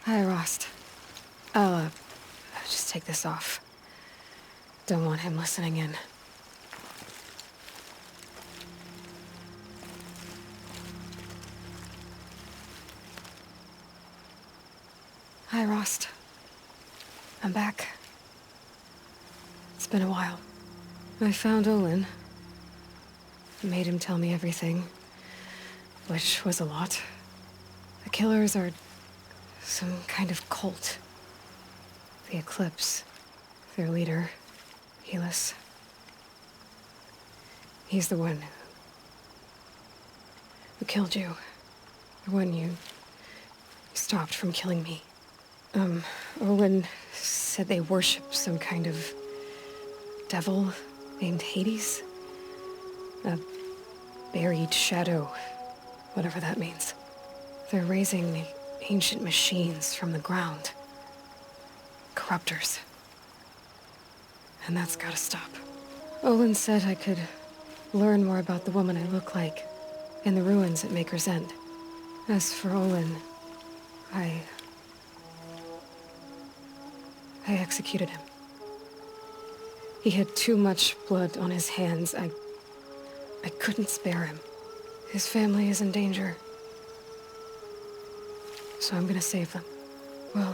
Hi, Rost. I'll just take this off. Don't want him listening in. Hi, Rost. I'm back. It's been a while. I found Olin. Made him tell me everything. Which was a lot. The killers are some kind of cult. The Eclipse. Their leader, Helis. He's the one who killed you. The one you stopped from killing me. Olin said they worship some kind of devil named Hades. A buried shadow, whatever that means. They're raising the ancient machines from the ground. Corruptors. And that's gotta stop. Olin said I could learn more about the woman I look like in the ruins at Maker's End. As for Olin, I executed him. He had too much blood on his hands. I couldn't spare him. His family is in danger. So I'm gonna save them. Well,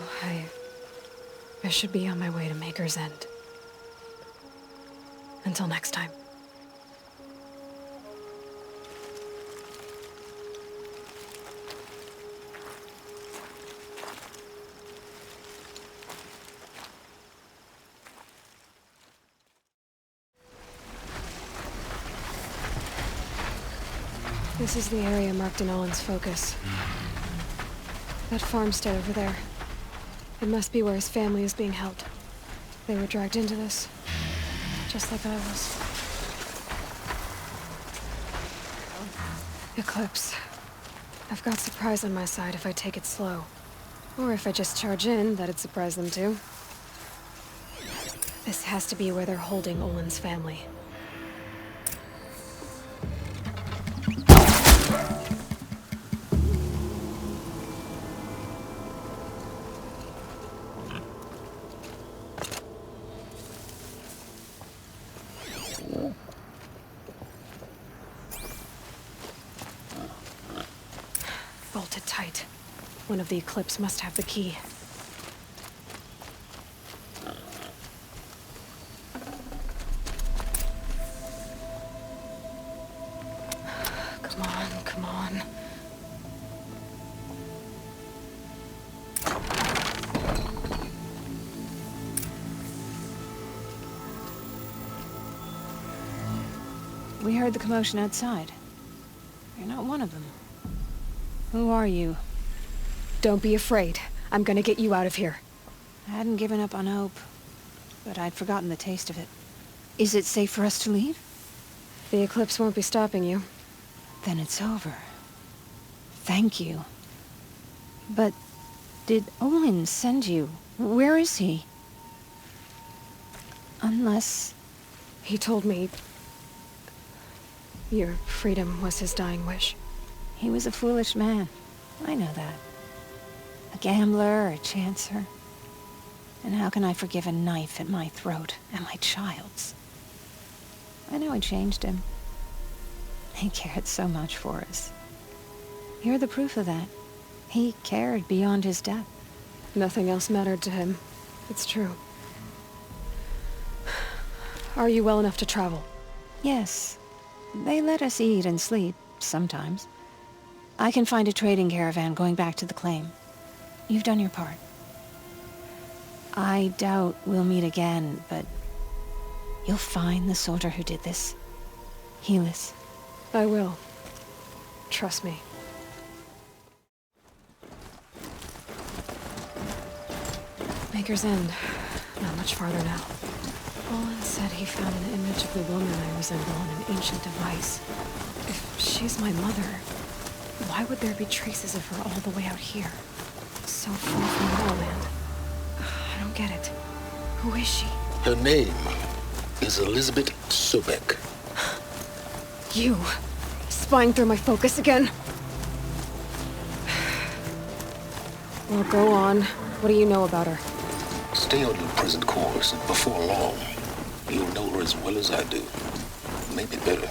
I should be on my way to Maker's End. Until next time. This is the area marked in Olin's focus. That farmstead over there. It must be where his family is being held. They were dragged into this, just like I was. Eclipse. I've got surprise on my side if I take it slow. Or if I just charge in, that'd surprise them too. This has to be where they're holding Olin's family. Bolted tight. One of the Eclipse must have the key. Come on, come on. We heard the commotion outside. You're not one of them. Who are you? Don't be afraid. I'm gonna get you out of here. I hadn't given up on hope, but I'd forgotten the taste of it. Is it safe for us to leave? The Eclipse won't be stopping you. Then it's over. Thank you. But did Olin send you? Where is he? Unless... He told me your freedom was his dying wish. He was a foolish man. I know that. A gambler, a chancer. And how can I forgive a knife at my throat and my child's? I know I changed him. He cared so much for us. You're the proof of that. He cared beyond his death. Nothing else mattered to him. It's true. Are you well enough to travel? Yes. They let us eat and sleep, sometimes. I can find a trading caravan going back to the claim. You've done your part. I doubt we'll meet again, but you'll find the soldier who did this. Helis. I will. Trust me. Maker's End. Not much farther now. Olin said he found an image of the woman I resemble on an ancient device. If she's my mother, why would there be traces of her all the way out here? So far from Lowland. I don't get it. Who is she? Her name is Elizabeth Sobek. You! Spying through my focus again? Well, go on. What do you know about her? Stay on your present course, and before long, you'll know her as well as I do. Maybe better.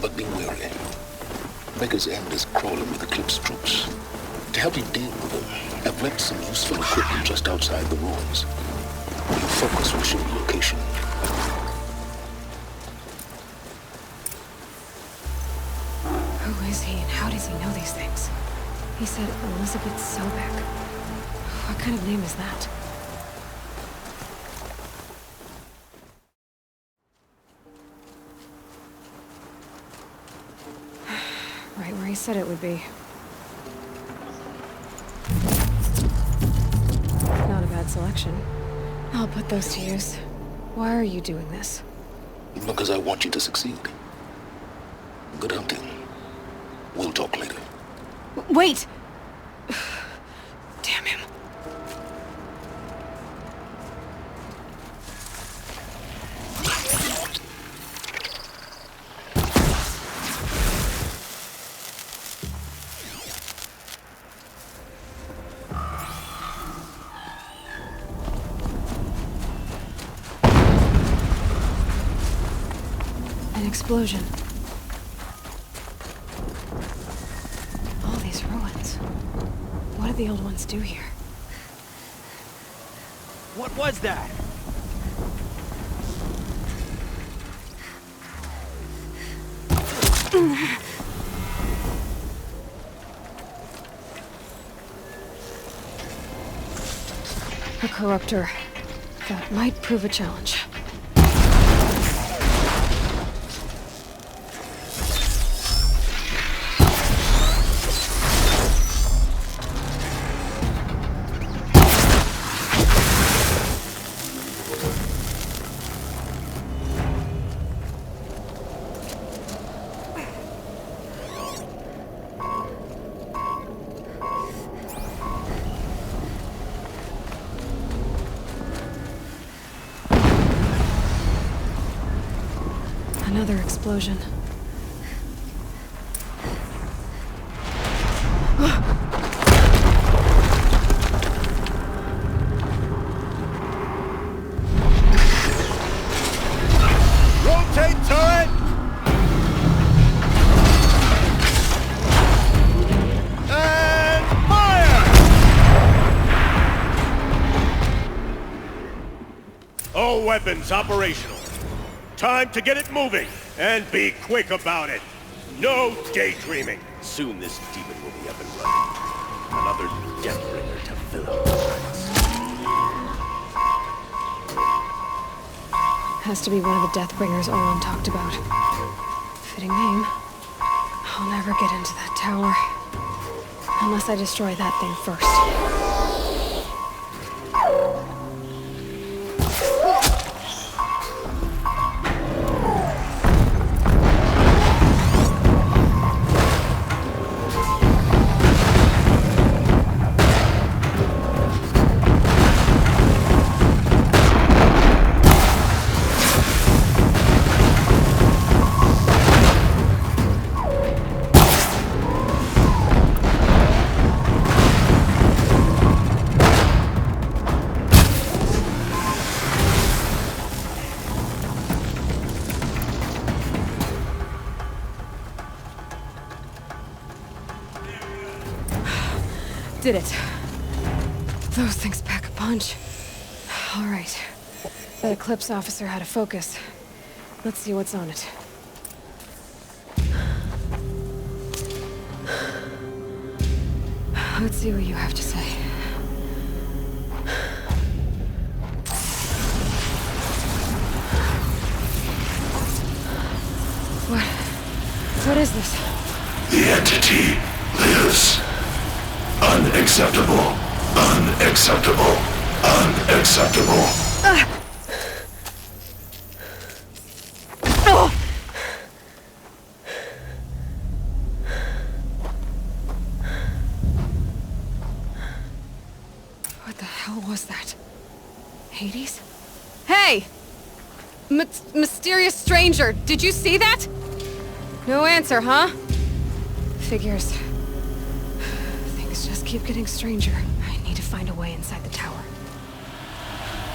But be wary. Beggar's End is crawling with Eclipse troops. To help you deal with them, I've left some useful equipment just outside the ruins. Your focus will show the location. Who is he and how does he know these things? He said Elizabeth Sobek. What kind of name is that? Right where he said it would be. Not a bad selection. I'll put those to use. Why are you doing this? Because I want you to succeed. Good hunting. We'll talk later. Wait! Damn him. An explosion. All these ruins. What did the old ones do here? What was that? A corruptor. That might prove a challenge. Another explosion. Rotate turret! And fire! All weapons operational. Time to get it moving, and be quick about it. No daydreaming. Soon this demon will be up and running. Another Deathbringer to fill up the ranks. Has to be one of the Deathbringers Olin talked about. Fitting name. I'll never get into that tower. Unless I destroy that thing first. Did it. Those things pack a punch. All right. That Eclipse officer had a focus. Let's see what's on it. Let's see what you have to say. What is this? The entity lives. Unacceptable. Unacceptable. Unacceptable. What the hell was that? Hades? Hey! Mysterious stranger, did you see that? No answer, huh? Figures. Things just keep getting stranger. I need to find a way inside the tower.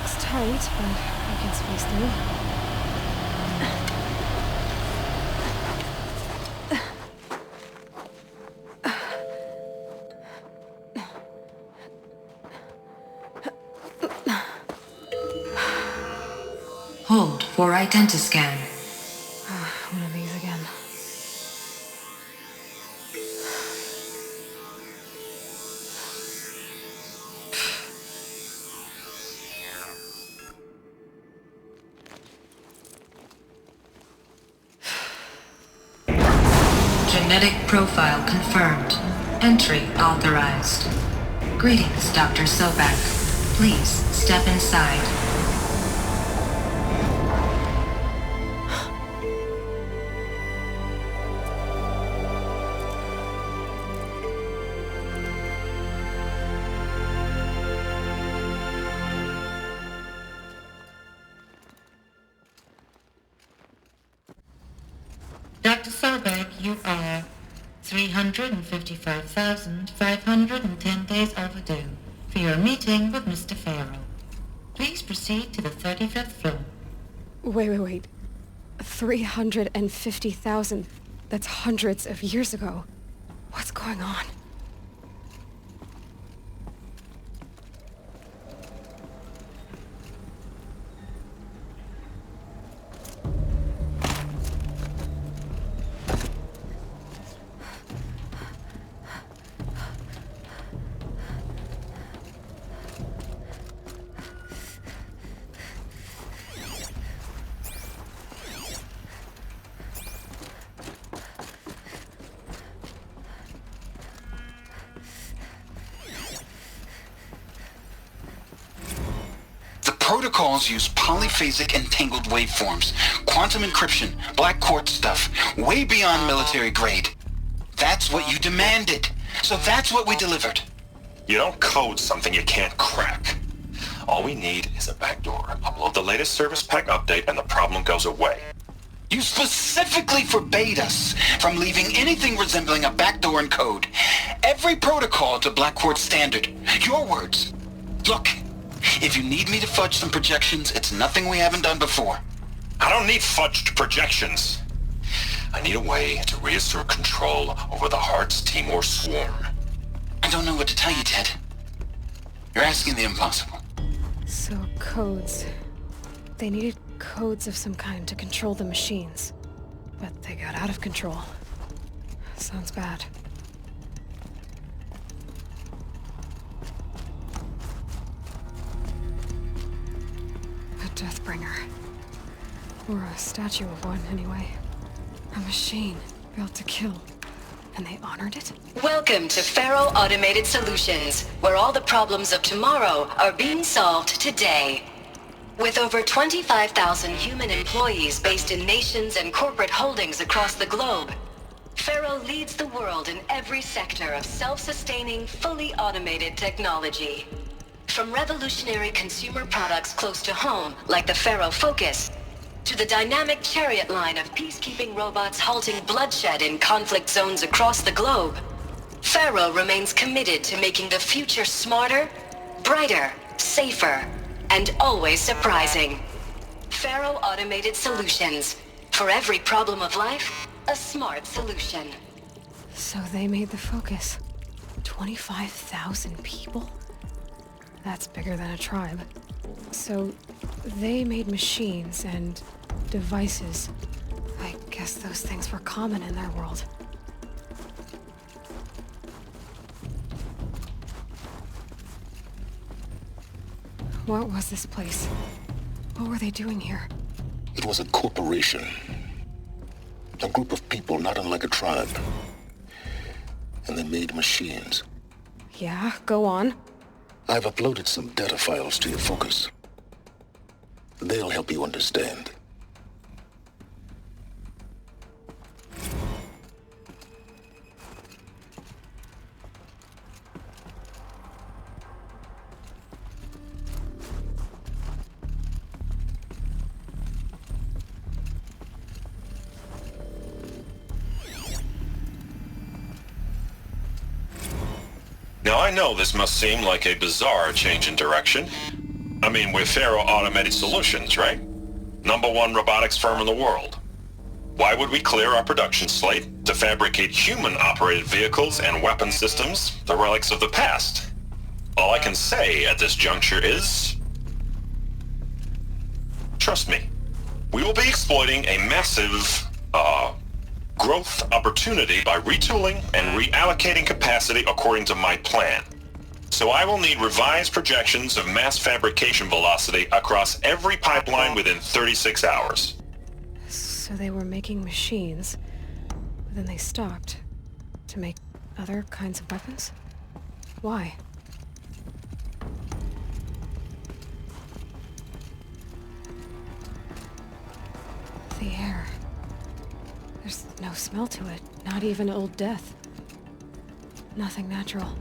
It's tight, but I can squeeze through. Hold for identiscan. One of these again. Genetic profile confirmed. Entry authorized. Greetings, Dr. Sobek. Please step inside. Dr. Sobek, you are 355,510 days overdue for your meeting with Mr. Farrell. Please proceed to the 35th floor. Wait. 350,000. That's hundreds of years ago. What's going on? Protocols use polyphasic entangled waveforms, quantum encryption, black quartz stuff, way beyond military grade. That's what you demanded, so that's what we delivered. You don't code something you can't crack. All we need is a backdoor. Upload the latest service pack update and the problem goes away. You specifically forbade us from leaving anything resembling a backdoor in code. Every protocol to black quartz standard. Your words. Look. If you need me to fudge some projections, it's nothing we haven't done before. I don't need fudged projections. I need a way to reassert control over the Heart's Timor swarm. I don't know what to tell you, Ted. You're asking the impossible. So, codes. They needed codes of some kind to control the machines. But they got out of control. Sounds bad. Deathbringer. Or a statue of one, anyway. A machine built to kill. And they honored it? Welcome to Faro Automated Solutions, where all the problems of tomorrow are being solved today. With over 25,000 human employees based in nations and corporate holdings across the globe, Faro leads the world in every sector of self-sustaining, fully automated technology. From revolutionary consumer products close to home, like the Faro Focus, to the dynamic Chariot line of peacekeeping robots halting bloodshed in conflict zones across the globe, Faro remains committed to making the future smarter, brighter, safer, and always surprising. Faro Automated Solutions. For every problem of life, a smart solution. So they made the Focus. 25,000 people? That's bigger than a tribe. So, they made machines and devices. I guess those things were common in their world. What was this place? What were they doing here? It was a corporation. A group of people not unlike a tribe. And they made machines. Yeah, go on. I've uploaded some data files to your Focus. They'll help you understand. Now I know this must seem like a bizarre change in direction. I mean, we're Faro Automated Solutions, right? #1 robotics firm in the world. Why would we clear our production slate to fabricate human-operated vehicles and weapon systems, the relics of the past? All I can say at this juncture is... trust me, we will be exploiting a massive, growth opportunity by retooling and reallocating capacity according to my plan. So I will need revised projections of mass fabrication velocity across every pipeline within 36 hours. So they were making machines, but then they stopped to make other kinds of weapons? Why? The air. There's no smell to it, not even Old Death. Nothing natural.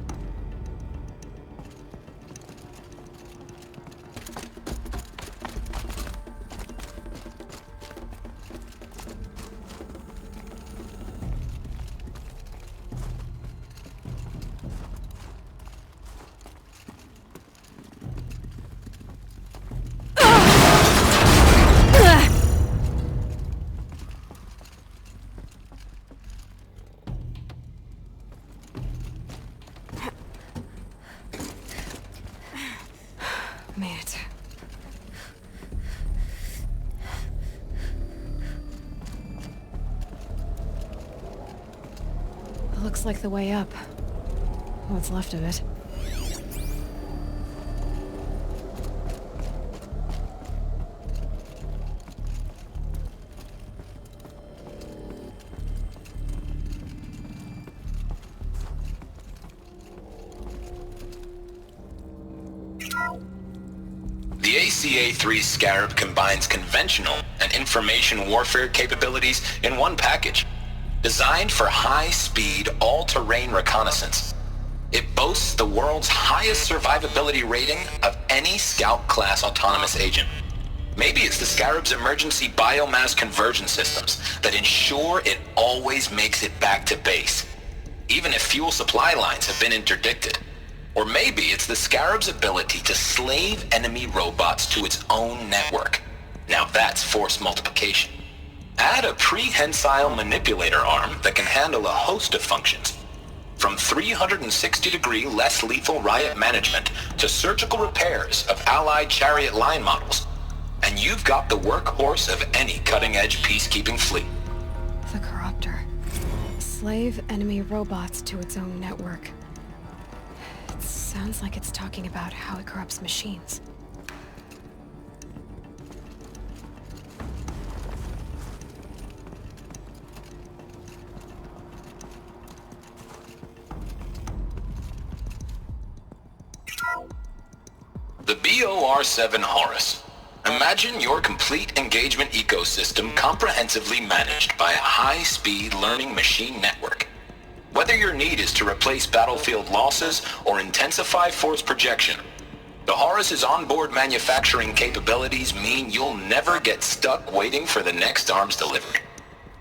Looks like the way up. What's left of it. The ACA-3 Scarab combines conventional and information warfare capabilities in one package. Designed for high-speed, all-terrain reconnaissance, it boasts the world's highest survivability rating of any Scout-class autonomous agent. Maybe it's the Scarab's emergency biomass conversion systems that ensure it always makes it back to base, even if fuel supply lines have been interdicted. Or maybe it's the Scarab's ability to slave enemy robots to its own network. Now that's force multiplication. Add a prehensile manipulator arm that can handle a host of functions, from 360-degree less lethal riot management to surgical repairs of Allied chariot line models, and you've got the workhorse of any cutting-edge peacekeeping fleet. The Corruptor. Slave enemy robots to its own network. It sounds like it's talking about how it corrupts machines. The BOR-7 Horus. Imagine your complete engagement ecosystem comprehensively managed by a high-speed learning machine network. Whether your need is to replace battlefield losses or intensify force projection, the Horus's onboard manufacturing capabilities mean you'll never get stuck waiting for the next arms delivery.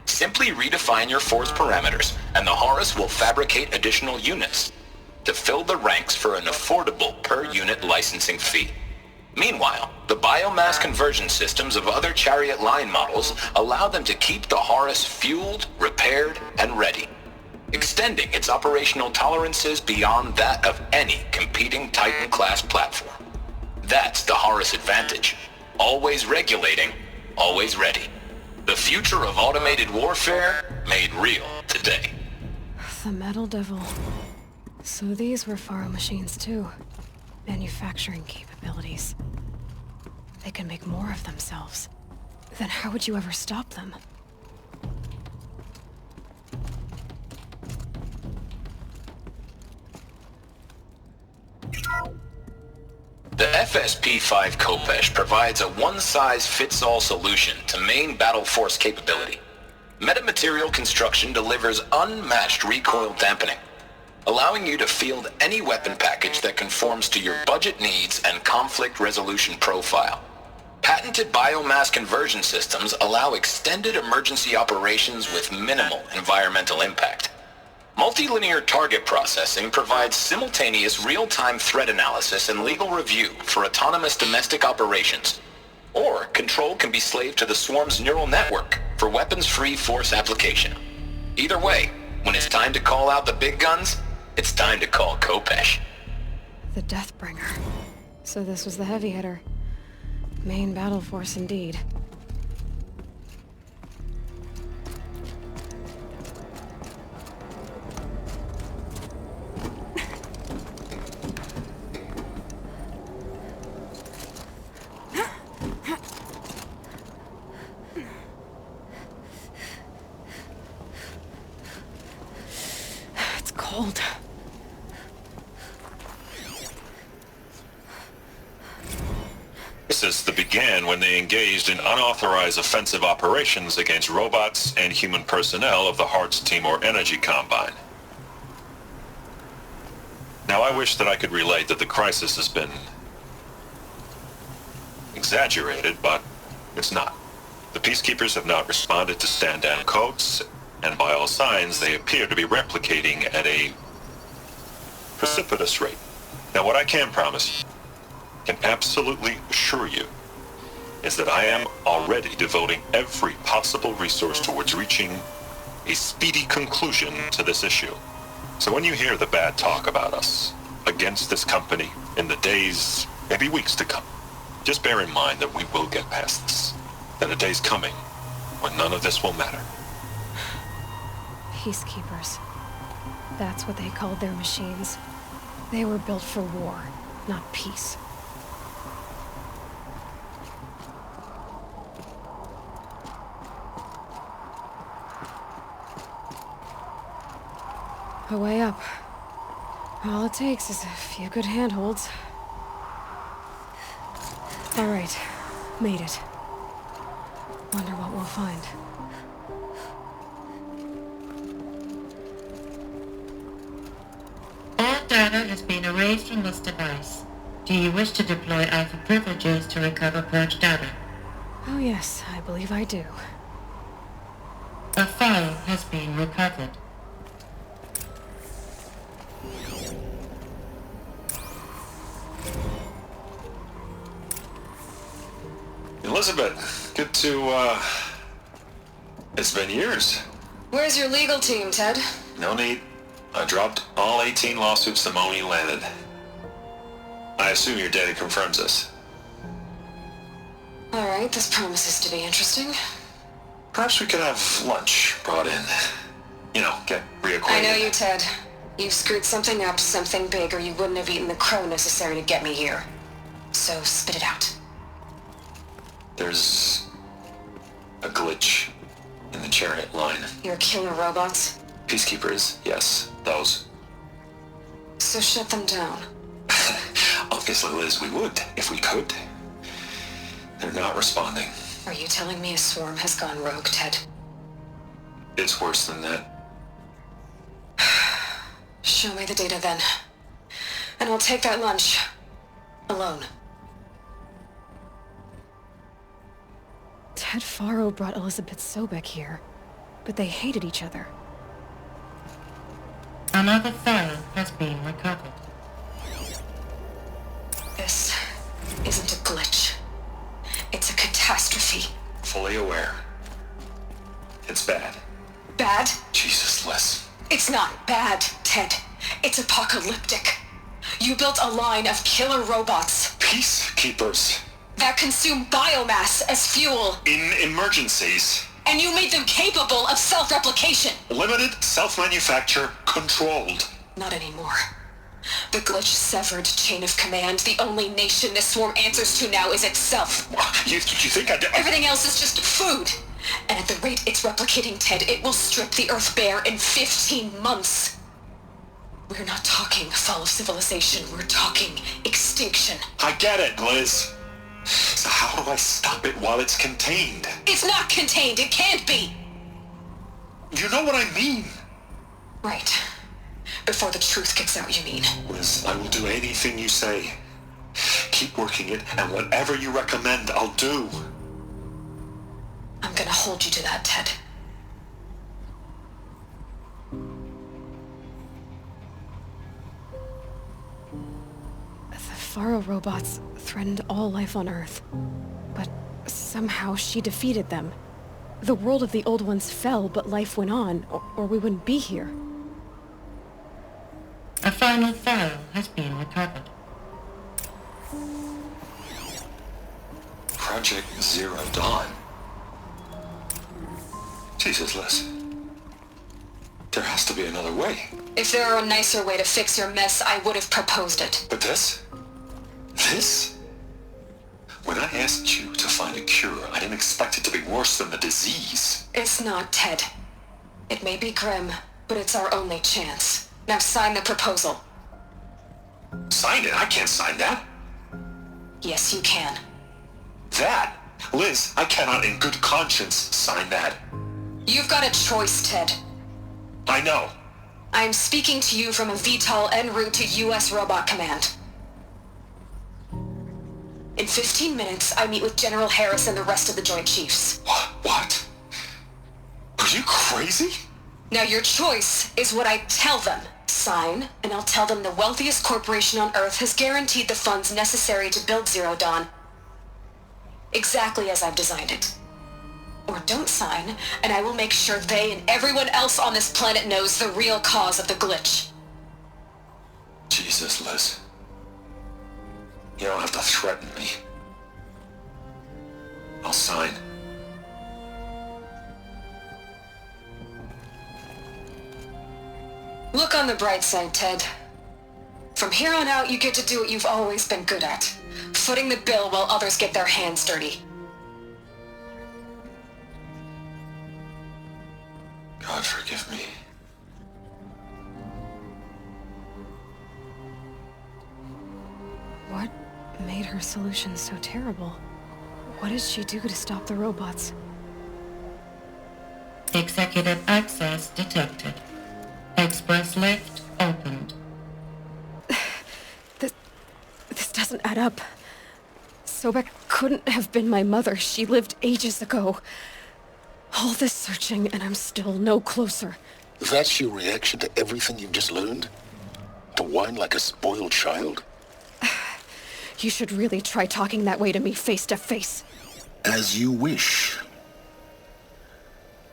Simply redefine your force parameters, and the Horus will fabricate additional units to fill the ranks for an affordable per-unit licensing fee. Meanwhile, the biomass conversion systems of other chariot line models allow them to keep the Horus fueled, repaired, and ready, extending its operational tolerances beyond that of any competing Titan-class platform. That's the Horus advantage. Always regulating, always ready. The future of automated warfare made real today. The Metal Devil. So these were Faro machines too. Manufacturing capabilities. They can make more of themselves. Then how would you ever stop them? The FSP-5 Khopesh provides a one-size-fits-all solution to main battle force capability. Metamaterial construction delivers unmatched recoil dampening, allowing you to field any weapon package that conforms to your budget needs and conflict resolution profile. Patented biomass conversion systems allow extended emergency operations with minimal environmental impact. Multilinear target processing provides simultaneous real-time threat analysis and legal review for autonomous domestic operations. Or control can be slaved to the swarm's neural network for weapons-free force application. Either way, when it's time to call out the big guns, it's time to call Khopesh. The Deathbringer. So this was the heavy hitter. Main battle force indeed. It's cold. This began when they engaged in unauthorized offensive operations against robots and human personnel of the Hearts Timor Energy Combine. Now, I wish that I could relate that the crisis has been exaggerated, but it's not. The Peacekeepers have not responded to stand-down codes, and by all signs, they appear to be replicating at a precipitous rate. Now, what I can promise you, can absolutely assure you, is that I am already devoting every possible resource towards reaching a speedy conclusion to this issue. So when you hear the bad talk about us against this company in the days, maybe weeks to come, just bear in mind that we will get past this. That a day's coming when none of this will matter. Peacekeepers. That's what they called their machines. They were built for war, not peace. A way up. All it takes is a few good handholds. All right, made it. Wonder what we'll find. All data has been erased from this device. Do you wish to deploy Alpha privileges to recover purged data? Oh yes, I believe I do. A file has been recovered. Elizabeth, good to, it's been years. Where's your legal team, Ted? No need. I dropped all 18 lawsuits the moment you landed. I assume your data confirms this. All right, this promises to be interesting. Perhaps we could have lunch brought in. You know, get reacquainted. I know you, Ted. You've screwed something up, something big, or you wouldn't have eaten the crow necessary to get me here. So spit it out. There's a glitch in the chariot line. Your killer robots? Peacekeepers, yes, those. So shut them down. Obviously, Liz, we would, if we could. They're not responding. Are you telling me a swarm has gone rogue, Ted? It's worse than that. Show me the data then. And I'll take that lunch. Alone. Ted Faro brought Elizabeth Sobek here, but they hated each other. Another file has been recovered. This isn't a glitch. It's a catastrophe. Fully aware. It's bad. Bad? Jesus, Liz. It's not bad, Ted. It's apocalyptic. You built a line of killer robots. Peacekeepers. That consume biomass as fuel. In emergencies. And you made them capable of self-replication. Limited, self-manufacture, controlled. Not anymore. The glitch severed chain of command. The only nation this swarm answers to now is itself. You think I did? Everything else is just food. And at the rate it's replicating, Ted, it will strip the Earth bare in 15 months. We're not talking fall of civilization. We're talking extinction. I get it, Liz. So how do I stop it while it's contained? It's not contained. It can't be. You know what I mean. Right. Before the truth gets out, you mean? Liz, I will do anything you say. Keep working it, and whatever you recommend, I'll do. I'm gonna hold you to that, Ted. Faro robots threatened all life on Earth. But somehow she defeated them. The world of the Old Ones fell, but life went on, or we wouldn't be here. A final file has been recovered. Project Zero Dawn. Jesus, Liz. There has to be another way. If there were a nicer way to fix your mess, I would have proposed it. But this? This? When I asked you to find a cure, I didn't expect it to be worse than the disease. It's not, Ted. It may be grim, but it's our only chance. Now sign the proposal. Sign it? I can't sign that. Yes, you can. That? Liz, I cannot in good conscience sign that. You've got a choice, Ted. I know. I am speaking to you from a VTOL en route to U.S. Robot Command. In 15 minutes, I meet with General Harris and the rest of the Joint Chiefs. What? Are you crazy? Now your choice is what I tell them. Sign, and I'll tell them the wealthiest corporation on Earth has guaranteed the funds necessary to build Zero Dawn. Exactly as I've designed it. Or don't sign, and I will make sure they and everyone else on this planet knows the real cause of the glitch. Jesus, Liz. You don't have to threaten me. I'll sign. Look on the bright side, Ted. From here on out, you get to do what you've always been good at. Footing the bill while others get their hands dirty. God forgive me. What made her solution so terrible? What did she do to stop the robots? Executive access detected. Express lift opened. This doesn't add up. Sobek couldn't have been my mother. She lived ages ago. All this searching, and I'm still no closer. That's your reaction to everything you've just learned? To whine like a spoiled child? You should really try talking that way to me face to face. As you wish.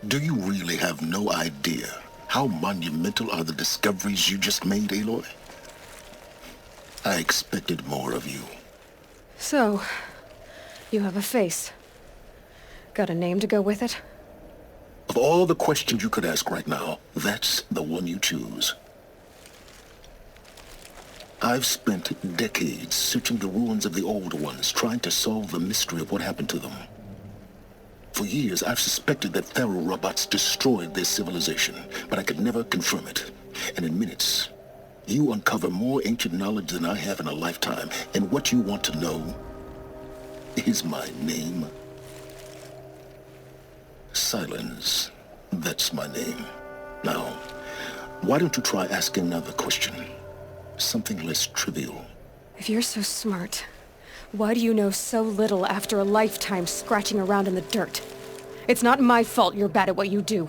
Do you really have no idea how monumental are the discoveries you just made, Aloy? I expected more of you. So, you have a face. Got a name to go with it? Of all the questions you could ask right now, that's the one you choose. I've spent decades searching the ruins of the Old Ones, trying to solve the mystery of what happened to them. For years, I've suspected that Faro robots destroyed their civilization, but I could never confirm it. And in minutes, you uncover more ancient knowledge than I have in a lifetime, and what you want to know is my name. Silence. That's my name. Now, why don't you try asking another question? Something less trivial. If you're so smart, why do you know so little after a lifetime scratching around in the dirt? It's not my fault you're bad at what you do.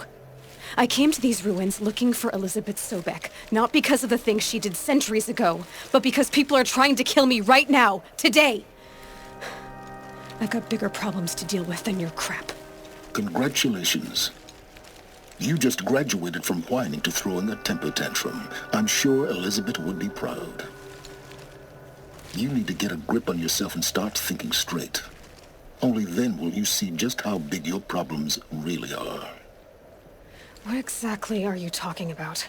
I came to these ruins looking for Elizabeth Sobek, not because of the things she did centuries ago, but because people are trying to kill me right now, today. I've got bigger problems to deal with than your crap. Congratulations. You just graduated from whining to throwing a temper tantrum. I'm sure Elizabeth would be proud. You need to get a grip on yourself and start thinking straight. Only then will you see just how big your problems really are. What exactly are you talking about?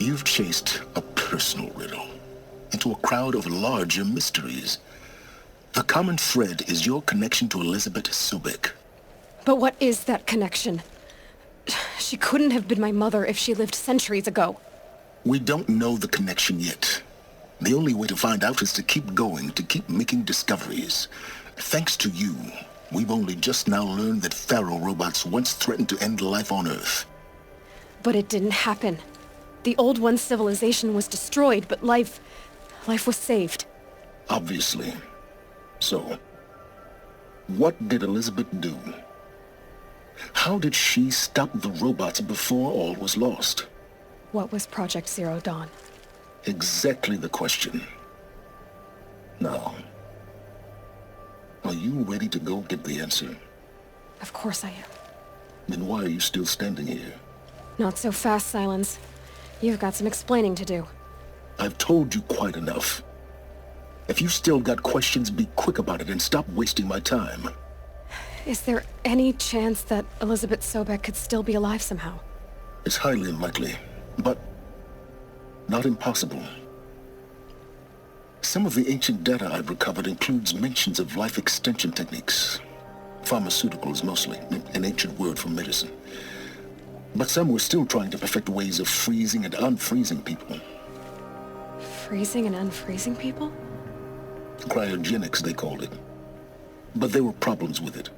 You've chased a personal riddle into a crowd of larger mysteries. The common thread is your connection to Elizabeth Sobek. But what is that connection? She couldn't have been my mother if she lived centuries ago. We don't know the connection yet. The only way to find out is to keep going, to keep making discoveries. Thanks to you, we've only just now learned that Faro robots once threatened to end life on Earth. But it didn't happen. The Old One's civilization was destroyed, but life was saved. Obviously. So, what did Elizabeth do? How did she stop the robots before all was lost? What was Project Zero Dawn? Exactly the question. Now, Are you ready to go get the answer? Of course I am. Then why are you still standing here? Not so fast, Silence. You've got some explaining to do. I've told you quite enough. If you still got questions, be quick about it and stop wasting my time. Is there any chance that Elizabeth Sobek could still be alive somehow? It's highly unlikely, but not impossible. Some of the ancient data I've recovered includes mentions of life extension techniques. Pharmaceuticals, mostly, an ancient word for medicine. But some were still trying to perfect ways of freezing and unfreezing people. Freezing and unfreezing people? Cryogenics, they called it. But there were problems with it.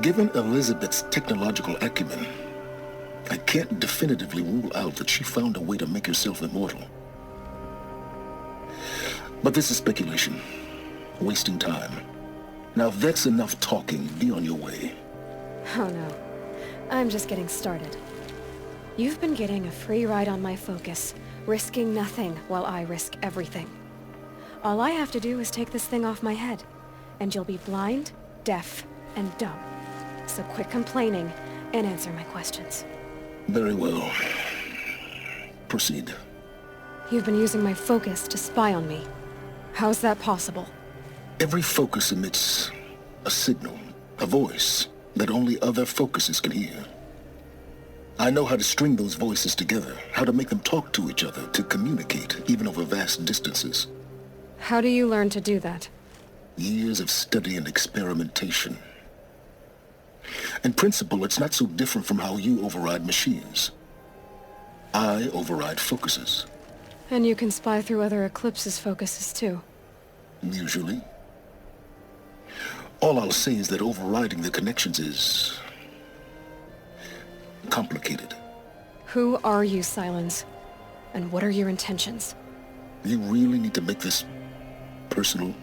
Given Elizabeth's technological acumen, I can't definitively rule out that she found a way to make herself immortal. But this is speculation. Wasting time. Now if that's enough talking, be on your way. Oh no. I'm just getting started. You've been getting a free ride on my focus, risking nothing while I risk everything. All I have to do is take this thing off my head, and you'll be blind, deaf, and dumb. So quit complaining and answer my questions. Very well. Proceed. You've been using my focus to spy on me. How's that possible? Every focus emits a signal, a voice, that only other focuses can hear. I know how to string those voices together, how to make them talk to each other, to communicate, even over vast distances. How do you learn to do that? Years of study and experimentation. In principle, it's not so different from how you override machines. I override focuses. And you can spy through other Eclipse's focuses too. Usually. All I'll say is that overriding the connections is complicated. Who are you, Silence? And what are your intentions? You really need to make this personal?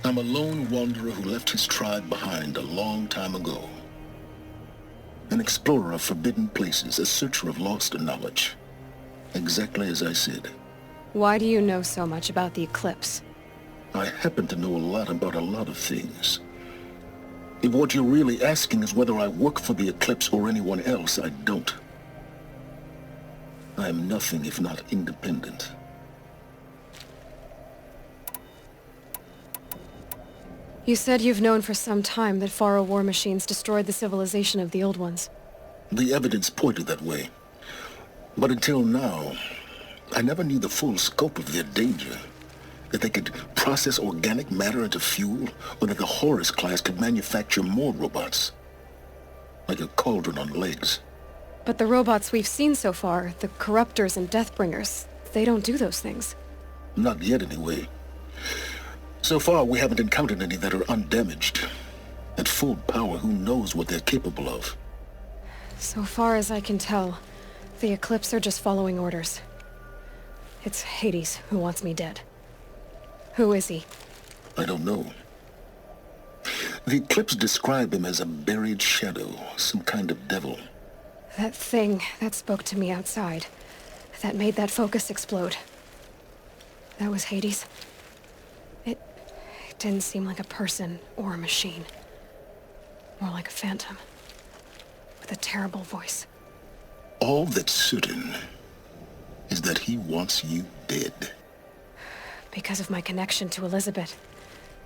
I'm a lone wanderer who left his tribe behind a long time ago. An explorer of forbidden places, a searcher of lost knowledge. Exactly as I said. Why do you know so much about the Eclipse? I happen to know a lot about a lot of things. If what you're really asking is whether I work for the Eclipse or anyone else, I don't. I am nothing if not independent. You said you've known for some time that Faro war machines destroyed the civilization of the Old Ones. The evidence pointed that way. But until now, I never knew the full scope of their danger. That they could process organic matter into fuel, or that the Horus class could manufacture more robots. Like a cauldron on legs. But the robots we've seen so far, the Corruptors and Deathbringers, they don't do those things. Not yet, anyway. So far, we haven't encountered any that are undamaged. At full power, who knows what they're capable of? So far as I can tell, the Eclipse are just following orders. It's Hades who wants me dead. Who is he? I don't know. The Eclipse describe him as a buried shadow, some kind of devil. That thing that spoke to me outside, that made that focus explode. That was Hades. It didn't seem like a person or a machine. More like a phantom. With a terrible voice. All that's certain is that he wants you dead. Because of my connection to Elizabeth.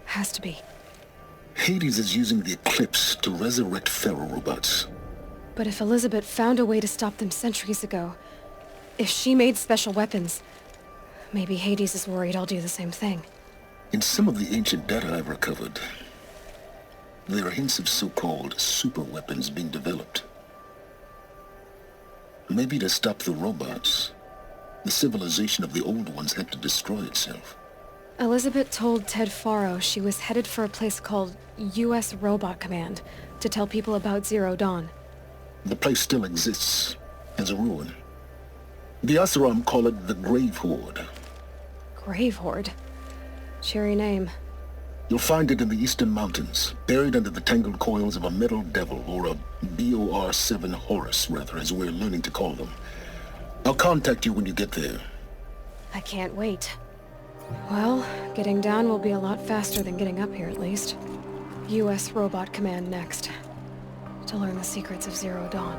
Has to be. Hades is using the Eclipse to resurrect Faro robots. But if Elizabeth found a way to stop them centuries ago, if she made special weapons, maybe Hades is worried I'll do the same thing. In some of the ancient data I've recovered, there are hints of so-called super weapons being developed. Maybe to stop the robots, the civilization of the old ones had to destroy itself. Elizabeth told Ted Faro she was headed for a place called U.S. Robot Command to tell people about Zero Dawn. The place still exists, as a ruin. The Oseram call it the Grave Horde. Grave Horde? Cheery name. You'll find it in the Eastern Mountains, buried under the tangled coils of a metal devil, or a BOR-7 Horus, rather, as we're learning to call them. I'll contact you when you get there. I can't wait. Well, getting down will be a lot faster than getting up here, at least. U.S. Robot Command next. To learn the secrets of Zero Dawn.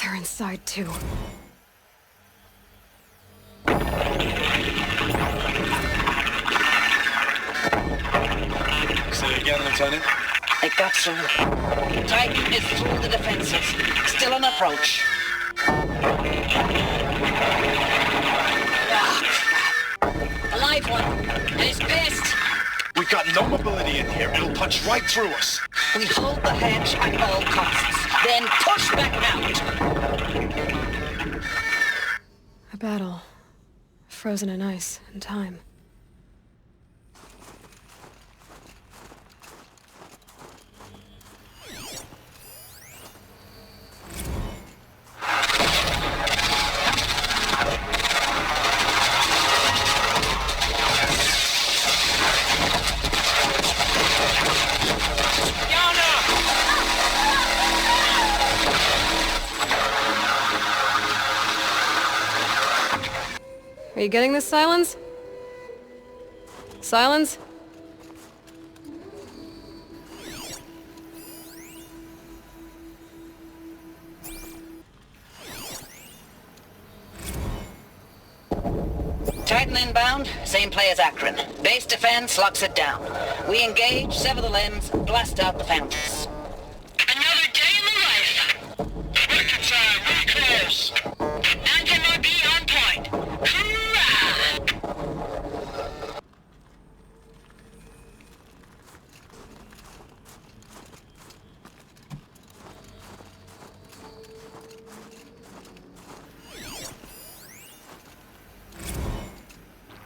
They're inside, too. Say again, Lieutenant. It got through. Titan is through the defenses. Still on approach. Ah, crap. A live one. And he's pissed. We've got no mobility in here. It'll punch right through us. We hold the hedge at all costs. Then push back out. A battle. Frozen in ice and time. Are you getting this, Silence? Silence? Titan inbound, same play as Akron. Base defense locks it down. We engage, sever the limbs, blast out the fountains. Another day in the life. Record time, we close. Anthem RB on point. Hoorah!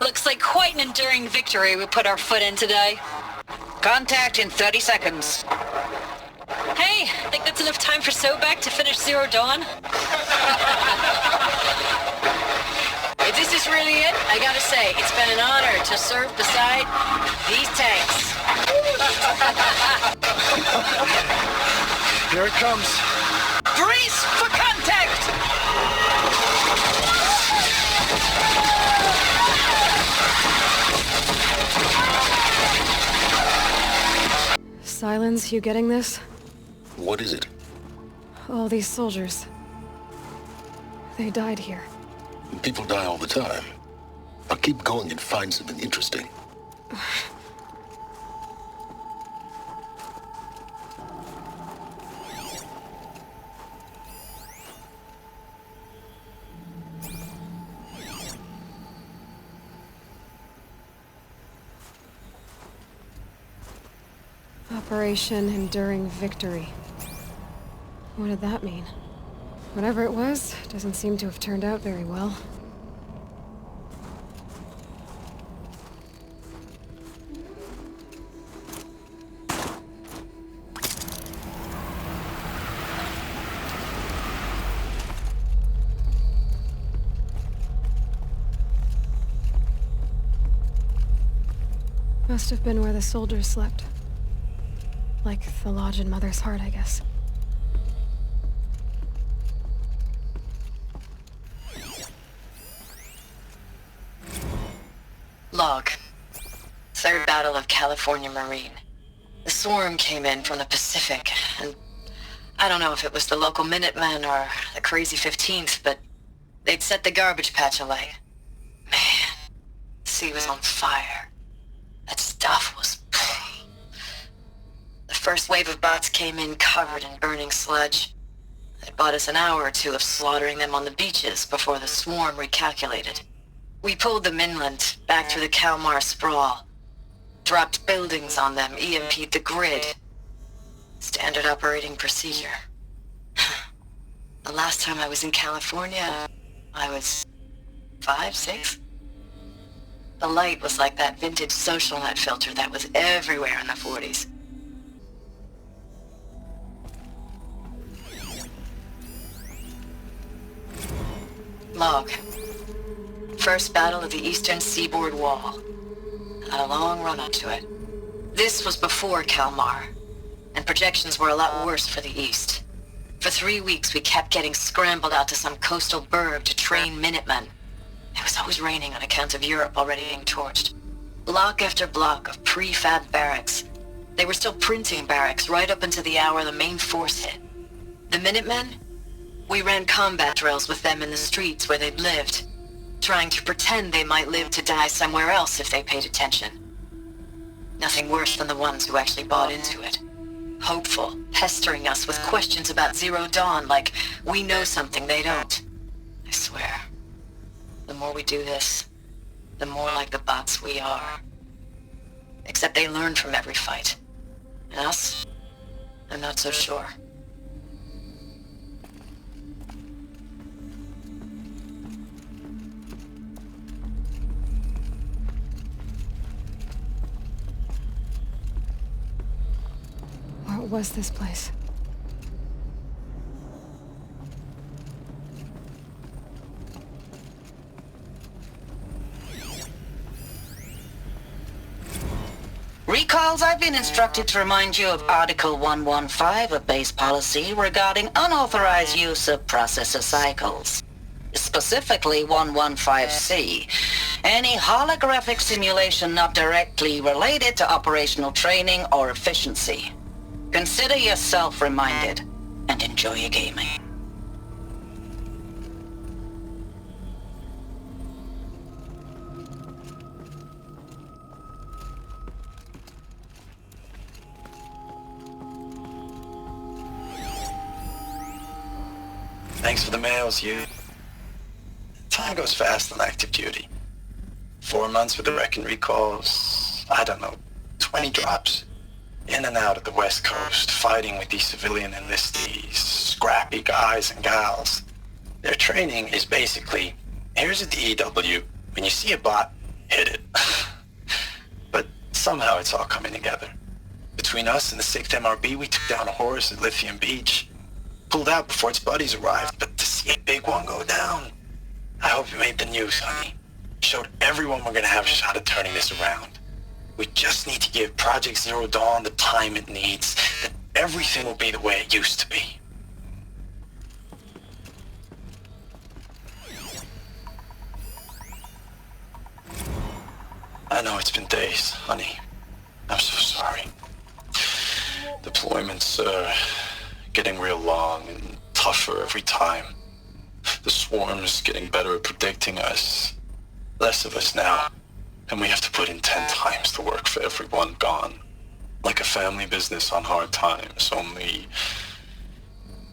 Looks like quite an enduring victory we put our foot in today. Contact in 30 seconds. Hey, think that's enough time for Sobek to finish Zero Dawn? If this is really it, I gotta say, it's been an honor to serve beside these tanks. Here it comes. Brace for contact! Silence, you getting this? What is it? All these soldiers. They died here. People die all the time. Now keep going and find something interesting. Operation Enduring Victory. What did that mean? Whatever it was, doesn't seem to have turned out very well. Must have been where the soldiers slept. Like the lodge in Mother's Heart, I guess. Log. Third Battle of California Marine. The swarm came in from the Pacific, and I don't know if it was the local Minutemen or the crazy 15th, but they'd set the garbage patch alight. Man, the sea was on fire. That stuff was... The first wave of bots came in covered in burning sludge. It bought us an hour or two of slaughtering them on the beaches before the swarm recalculated. We pulled them inland, back through the Kalmar sprawl. dropped buildings on them, EMP'd the grid. Standard operating procedure. The last time I was in California, I was 5, 6? The light was like that vintage social net filter that was everywhere in the 40s. Log. First battle of the Eastern Seaboard Wall. Had a long run up to it. This was before Kalmar, and projections were a lot worse for the East. For 3 weeks, we kept getting scrambled out to some coastal burg to train Minutemen. It was always raining on account of Europe already being torched. Block after block of prefab barracks. They were still printing barracks right up until the hour the main force hit. The Minutemen? We ran combat drills with them in the streets where they'd lived, trying to pretend they might live to die somewhere else if they paid attention. Nothing worse than the ones who actually bought into it. Hopeful, pestering us with questions about Zero Dawn like we know something they don't. I swear, the more we do this, the more like the bots we are. Except they learn from every fight. And us? I'm not so sure. What was this place? Recalls, I've been instructed to remind you of Article 115 of base policy regarding unauthorized use of processor cycles. Specifically 115C. Any holographic simulation not directly related to operational training or efficiency. Consider yourself reminded, and enjoy your gaming. Thanks for the mails, you. Time goes fast on active duty. 4 months with the Reckon recalls, I don't know, 20 drops. In and out of the West Coast, fighting with these civilian enlistees, scrappy guys and gals. Their training is basically, here's a DEW, when you see a bot, hit it. But somehow it's all coming together. Between us and the 6th MRB, we took down a horse at Lithium Beach. Pulled out before its buddies arrived, but to see a big one go down, I hope you made the news, honey. Showed everyone we're gonna have a shot at turning this around. We just need to give Project Zero Dawn the time it needs, then everything will be the way it used to be. I know it's been days, honey. I'm so sorry. Deployments are getting real long and tougher every time. The swarm's getting better at predicting us. Less of us now. And we have to put in 10 times the work for everyone gone. Like a family business on hard times, only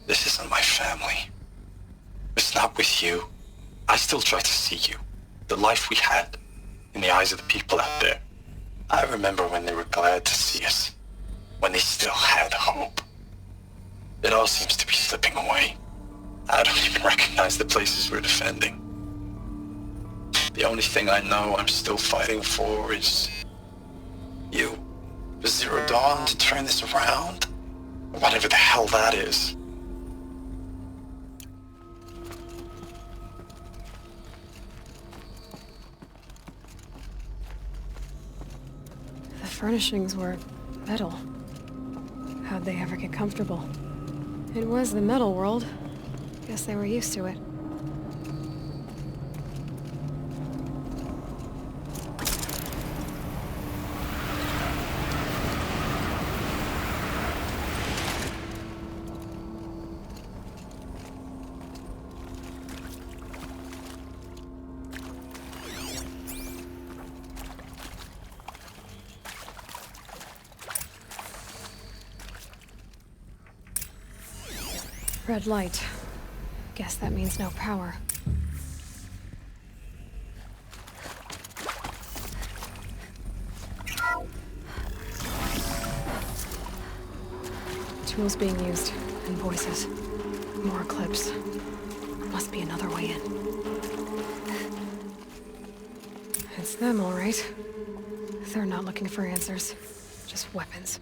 this isn't my family. It's not with you. I still try to see you. The life we had in the eyes of the people out there. I remember when they were glad to see us. When they still had hope. It all seems to be slipping away. I don't even recognize the places we're defending. The only thing I know I'm still fighting for is you. For Zero Dawn to turn this around. Whatever the hell that is. The furnishings were metal. How'd they ever get comfortable? It was the metal world. Guess they were used to it. Red light. Guess that means no power. Tools being used, and voices. More clips. Must be another way in. It's them, all right. They're not looking for answers. Just weapons.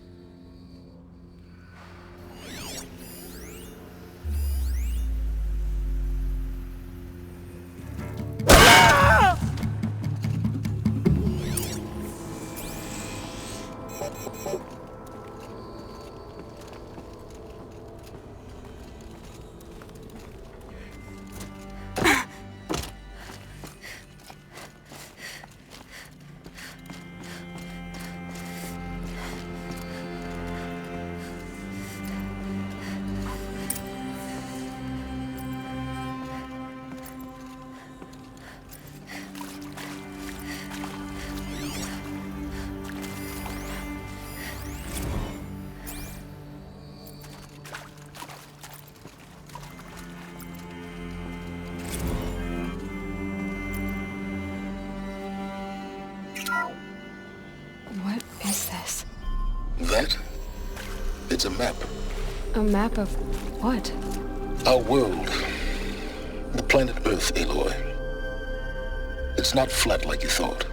What is this? That? It's a map. A map of what? Our world. The planet Earth, Aloy. It's not flat like you thought.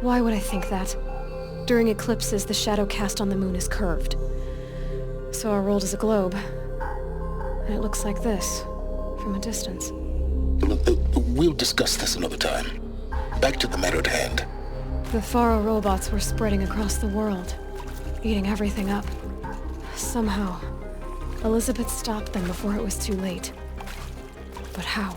Why would I think that? During eclipses, the shadow cast on the moon is curved. So our world is a globe. And it looks like this, from a distance. We'll discuss this another time. Back to the matter at hand. The Faro robots were spreading across the world, eating everything up. Somehow, Elizabeth stopped them before it was too late. But how?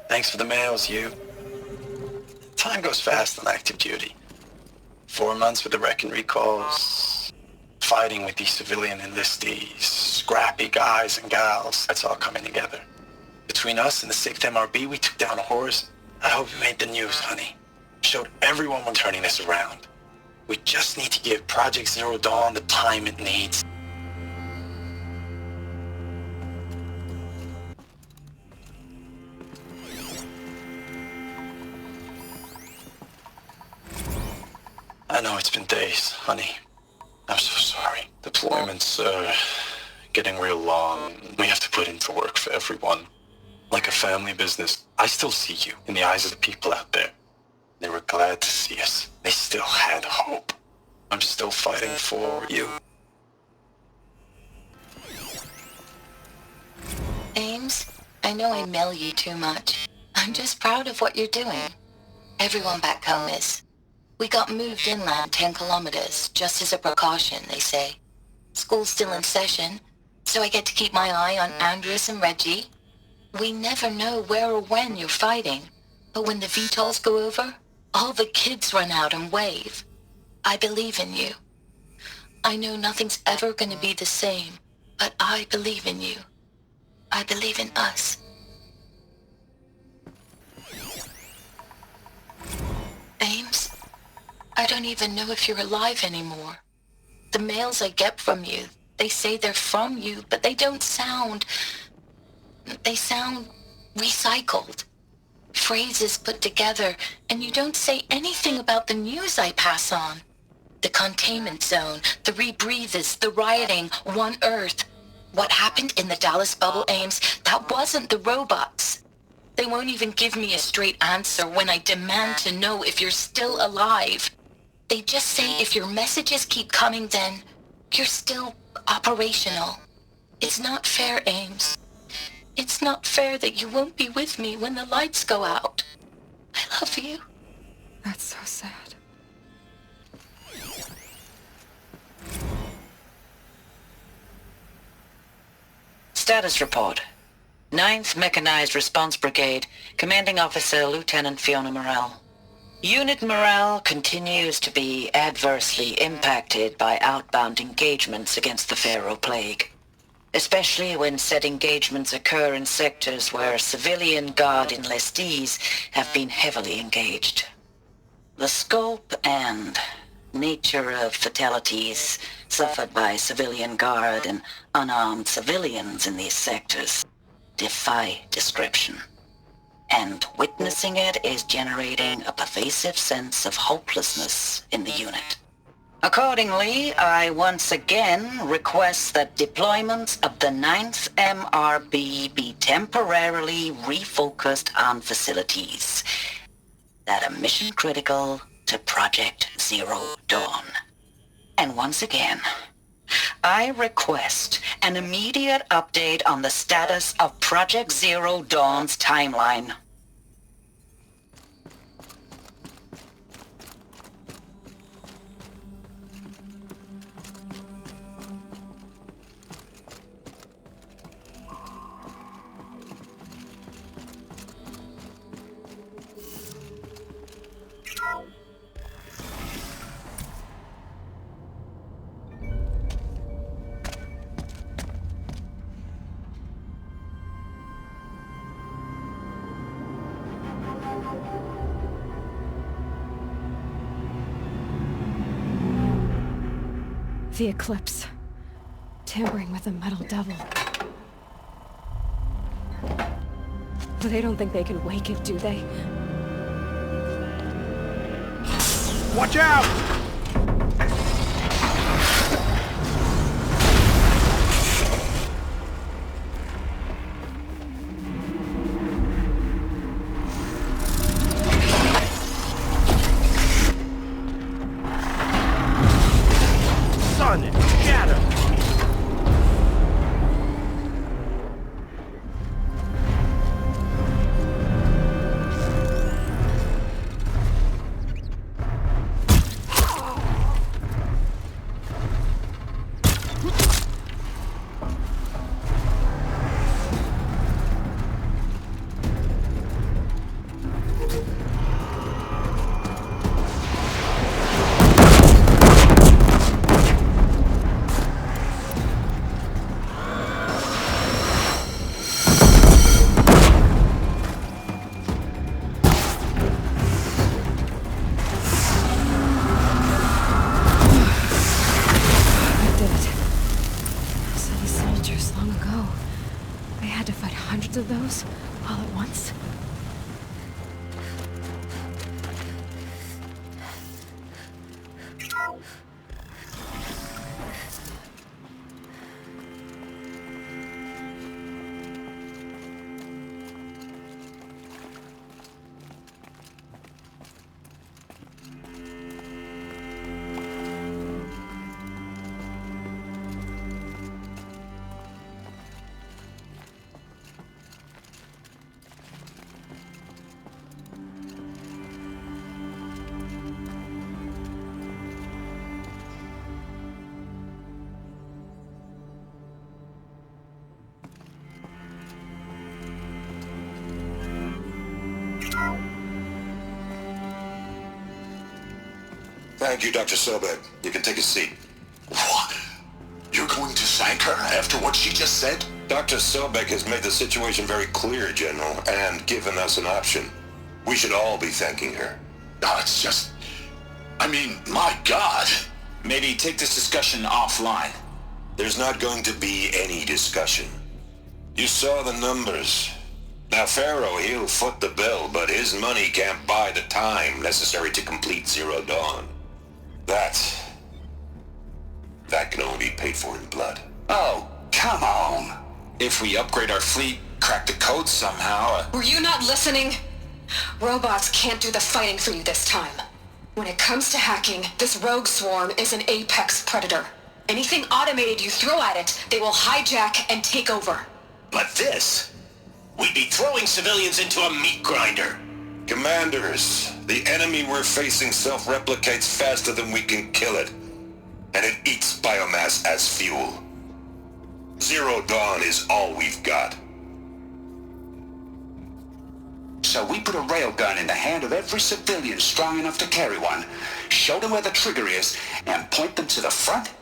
Thanks for the mails, you. Time goes fast on active duty. 4 months with the wreck and recalls, fighting with these civilian enlistees, scrappy guys and gals. That's all coming together. Between us and the 6th MRB, we took down a horse. I hope we made the news, honey. Showed everyone we're turning this around. We just need to give Project Zero Dawn the time it needs. I know it's been days, honey. I'm so sorry. Deployments are getting real long. We have to put into work for everyone. Like a family business. I still see you in the eyes of the people out there. They were glad to see us. They still had hope. I'm still fighting for you. Ames, I know I mail you too much. I'm just proud of what you're doing. Everyone back home is. We got moved inland 10 kilometers, just as a precaution, they say. School's still in session, so I get to keep my eye on Andres and Reggie. We never know where or when you're fighting, but when the VTOLs go over, all the kids run out and wave. I believe in you. I know nothing's ever gonna be the same, but I believe in you. I believe in us. Ames? I don't even know if you're alive anymore. The mails I get from you, they say they're from you, but they don't sound... They sound recycled. Phrases put together, and you don't say anything about the news I pass on. The containment zone, the rebreathers, the rioting, One Earth. What happened in the Dallas bubble, Ames, that wasn't the robots. They won't even give me a straight answer when I demand to know if you're still alive. They just say if your messages keep coming, then you're still operational. It's not fair, Ames. It's not fair that you won't be with me when the lights go out. I love you. That's so sad. Status report. 9th Mechanized Response Brigade, Commanding Officer Lieutenant Fiona Morrell. Unit morale continues to be adversely impacted by outbound engagements against the Faro Plague, especially when said engagements occur in sectors where civilian Guard enlistees have been heavily engaged. The scope and nature of fatalities suffered by civilian guard and unarmed civilians in these sectors defy description. And witnessing it is generating a pervasive sense of hopelessness in the unit. Accordingly, I once again request that deployments of the 9th MRB be temporarily refocused on facilities that are mission critical to Project Zero Dawn. And once again, I request an immediate update on the status of Project Zero Dawn's timeline. The Eclipse. Tampering with the Metal Devil. But they don't think they can wake it, do they? Watch out! Of those all at once? Thank you, Dr. Sobek. You can take a seat. What? You're going to thank her after what she just said? Dr. Sobek has made the situation very clear, General, and given us an option. We should all be thanking her. No, it's just... I mean, my God. Maybe take this discussion offline. There's not going to be any discussion. You saw the numbers. Now, Pharaoh, he'll foot the bill, but his money can't buy the time necessary to complete Zero Dawn. That can only be paid for in blood. Oh, come on. If we upgrade our fleet, crack the code somehow... Were you not listening? Robots can't do the fighting for you this time. When it comes to hacking, this rogue swarm is an apex predator. Anything automated you throw at it, they will hijack and take over. But this... we'd be throwing civilians into a meat grinder. Commanders, the enemy we're facing self-replicates faster than we can kill it. And it eats biomass as fuel. Zero Dawn is all we've got. So we put a railgun in the hand of every civilian strong enough to carry one, show them where the trigger is, and point them to the front?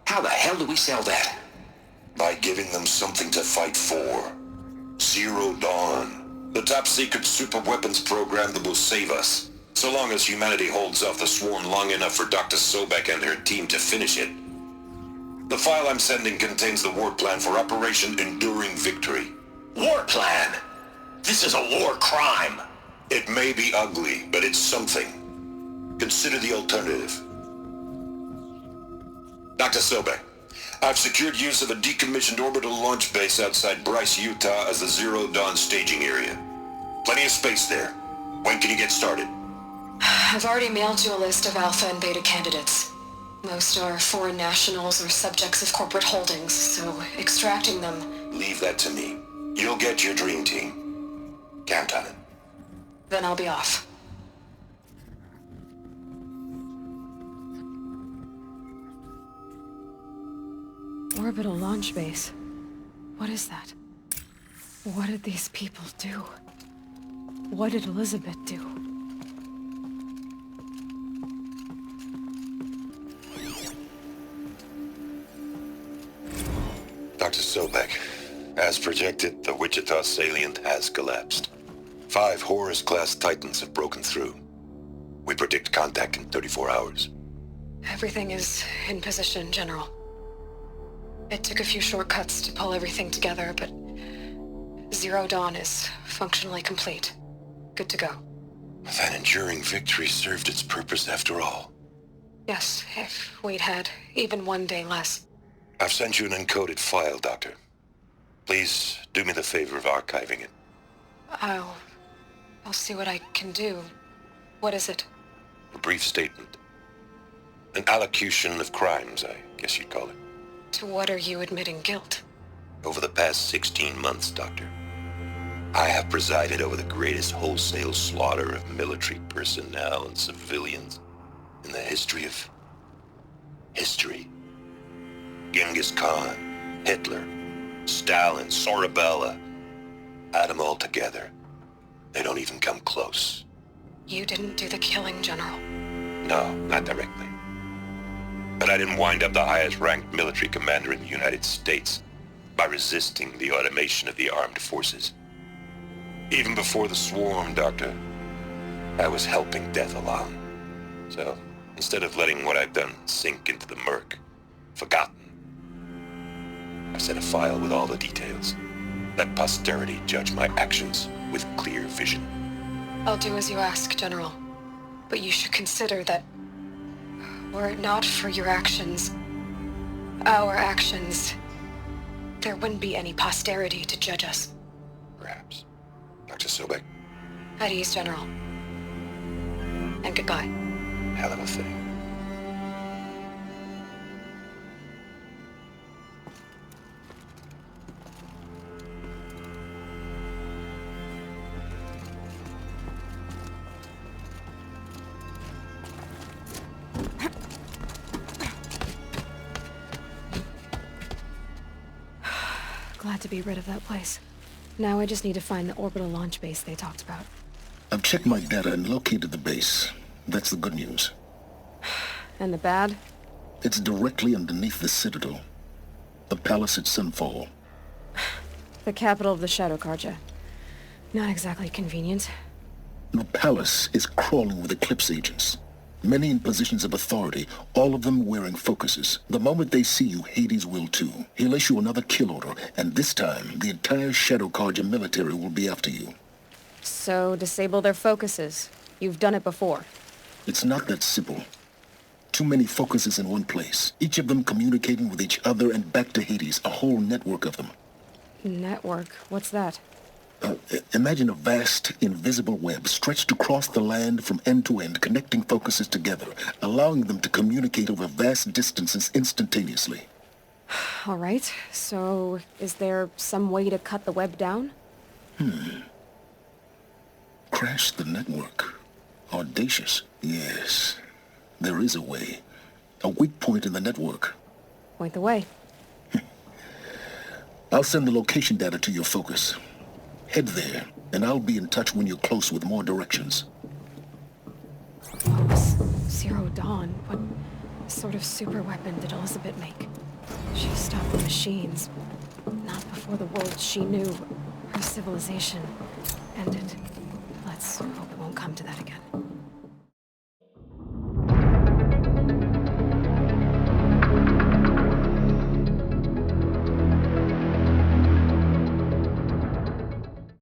How the hell do we sell that? By giving them something to fight for. Zero Dawn. The top-secret super weapons program that will save us. So long as humanity holds off the swarm long enough for Dr. Sobek and her team to finish it. The file I'm sending contains the war plan for Operation Enduring Victory. War plan? This is a war crime. It may be ugly, but it's something. Consider the alternative. Dr. Sobek, I've secured use of a decommissioned orbital launch base outside Bryce, Utah as the Zero Dawn staging area. Plenty of space there. When can you get started? I've already mailed you a list of Alpha and Beta candidates. Most are foreign nationals or subjects of corporate holdings, so extracting them... Leave that to me. You'll get your dream team. Count on it. Then I'll be off. Orbital launch base. What is that? What did these people do? What did Elizabeth do? Dr. Sobek, as projected, the Wichita salient has collapsed. 5 Horus-class Titans have broken through. We predict contact in 34 hours. Everything is in position, General. It took a few shortcuts to pull everything together, but Zero Dawn is functionally complete. Good to go. That enduring victory served its purpose after all. Yes, if we'd had even one day less. I've sent you an encoded file, Doctor. Please do me the favor of archiving it. I'll see what I can do. What is it? A brief statement. An allocution of crimes, I guess you'd call it. To what are you admitting guilt? Over the past 16 months, Doctor, I have presided over the greatest wholesale slaughter of military personnel and civilians in the history of history. Genghis Khan, Hitler, Stalin, Sorabella, add them all together. They don't even come close. You didn't do the killing, General. No, not directly. But I didn't wind up the highest-ranked military commander in the United States by resisting the automation of the armed forces. Even before the swarm, Doctor, I was helping death along. So, instead of letting what I've done sink into the murk, forgotten, I sent a file with all the details. Let posterity judge my actions with clear vision. I'll do as you ask, General. But you should consider that were it not for your actions, our actions, there wouldn't be any posterity to judge us. Perhaps. Dr. Sobek. At ease, General. And goodbye. Hell of a thing. Glad to be rid of that place. Now I just need to find the orbital launch base they talked about. I've checked my data and located the base. That's the good news. And the bad? It's directly underneath the Citadel. The palace at Sunfall. The capital of the Shadow Carja. Not exactly convenient. The palace is crawling with Eclipse agents. Many in positions of authority, all of them wearing focuses. The moment they see you, Hades will too. He'll issue another kill order, and this time, the entire Shadow Carja military will be after you. So, disable their focuses. You've done it before. It's not that simple. Too many focuses in one place, each of them communicating with each other and back to Hades, a whole network of them. Network? What's that? Imagine a vast, invisible web stretched across the land from end to end, connecting focuses together, allowing them to communicate over vast distances instantaneously. All right, so is there some way to cut the web down? Crash the network. Audacious. Yes, there is a way. A weak point in the network. Point the way. I'll send the location data to your focus. Head there, and I'll be in touch when you're close with more directions. What was Zero Dawn? What sort of super weapon did Elizabeth make? She stopped the machines. Not before the world she knew, her civilization, ended. Let's hope it won't come to that again.